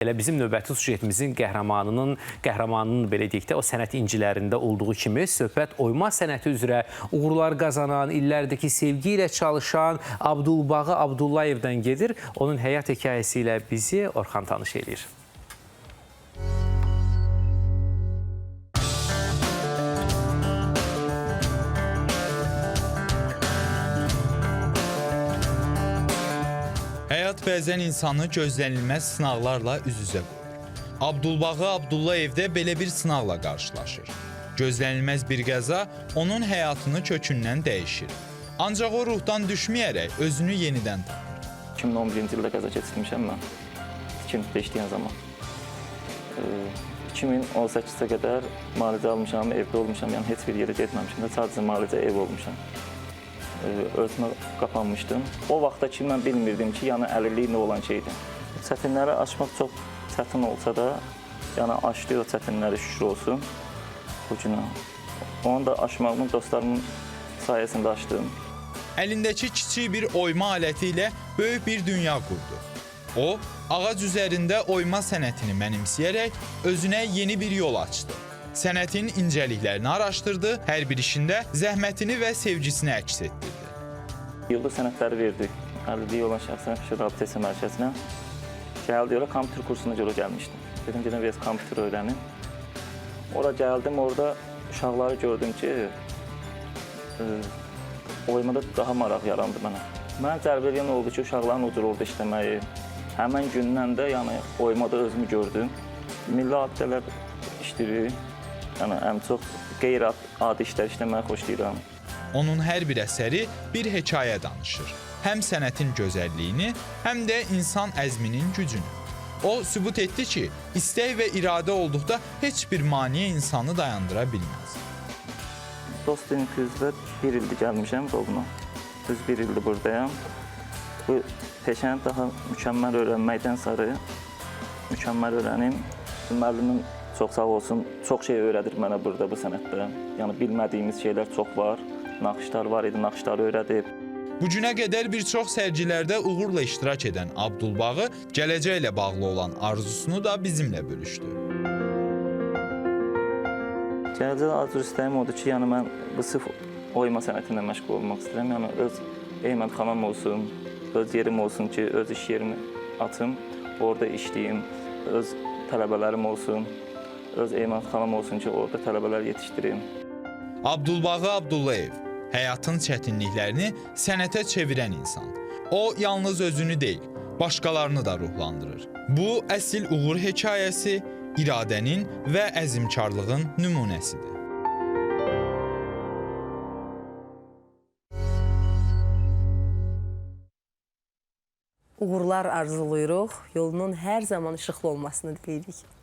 Elə bizim növbəti sujetimizin qəhrəmanının belə deyək də, o sənət incilərində olduğu kimi söhbət oyma sənəti üzrə uğurlar qazanan, illərdəki sevgi ilə çalışan Abdulbağı Abdullayevdən gedir. Onun həyat hekayəsi ilə bizi Orxan tanış edir. Həyat bəzən insanı gözlənilməz sınaqlarla üz-üzə qoyur. Abdulbağı Abdullayev də belə bir sınaqla qarşılaşır. Gözlənilməz bir qəza onun həyatını kökündən dəyişir. Ancaq o ruhdan düşməyərək özünü yenidən tapır. 2011-ci ildə qəza keçirmişəm mən, tikintidə işləyən zaman. 2018-ə qədər müalicə almışam, evdə olmuşam, yəni heç bir yerə getməmişim də, sadəcə müalicə ev olmuşam. Özümə qapanmışdım. O vaxtda ki, mən bilmirdim ki, yəni əlillik nə olan şeydir. Çətinləri aşmaq çox çətin olsa da, yəni aşdı o çətinləri, şükür olsun bu günə. Onu da aşmağımın dostlarımın sayəsində aşdım. Əlindəki kiçik bir oyma aləti ilə böyük bir dünya qurdu. O, ağac üzərində oyma sənətini mənimsəyərək özünə yeni bir yol açdı. Sənətin incəliklərini araşdırdı, hər bir işində zəhmətini və sevgisini əks etdirdi. Yıldız sənətləri verdik. Əlilliyi olan şəxsən reabilitasiya mərkəzinə. Gəldi, ora kompüter kursuna görə gəlmişdim. Dedim, gedim, biraz kompüter öyrənim. Ora gəldim, orada uşaqları gördüm ki, oymada daha maraq yarandı mənə. Mənə cəlb edən oldu ki, uşaqların o cür orada işləməyi. Həmən gündən də yəni, oymada özümü gördüm. Milli abidələr işləyirik. Yəni, ən çox qeyri-adi işlər işləməyi xoşlayıram. Onun hər bir əsəri bir hekayə danışır. Həm sənətin gözəlliyini, həm də insan əzminin gücünü. O, sübut etdi ki, istək və iradə olduqda heç bir maneə insanı dayandıra bilməz. Dost üzvə bir ildir gəlmişəm Qobuna. Düz bir ildir buradayam. Bu peşəni daha mükəmməl öyrənməkdən sonra mükəmməl öyrənim. Müəllimim çox sağ olsun, çox şey öyrədir mənə burada bu sənətdə. Yəni bilmədiyimiz şeylər çox var. Naxışlar var idi, naxışları öyrədib. Bu günə qədər bir çox sərgilərdə uğurla iştirak edən Abdulbağı gələcəklə bağlı olan arzusunu da bizimlə bölüşdü. Gələcək arzu istəyim odur ki, yəni mən bu sırf oyma sənətinlə məşğul olmaq istəyirəm. Yəni öz eymədxanam olsun, öz yerim olsun ki, öz iş yerimi açım, orada işləyim, öz tələbələrim olsun, öz eymədxanam olsun ki, orada tələbələr yetişdirim. Abdulbağı Abdullayev, həyatın çətinliklərini sənətə çevirən insan. O, yalnız özünü deyil, başqalarını da ruhlandırır. Bu, əsl uğur hekayəsi, iradənin və əzmkarlığın nümunəsidir. Uğurlar arzulayırıq, yolunun hər zaman işıqlı olmasını deyirik.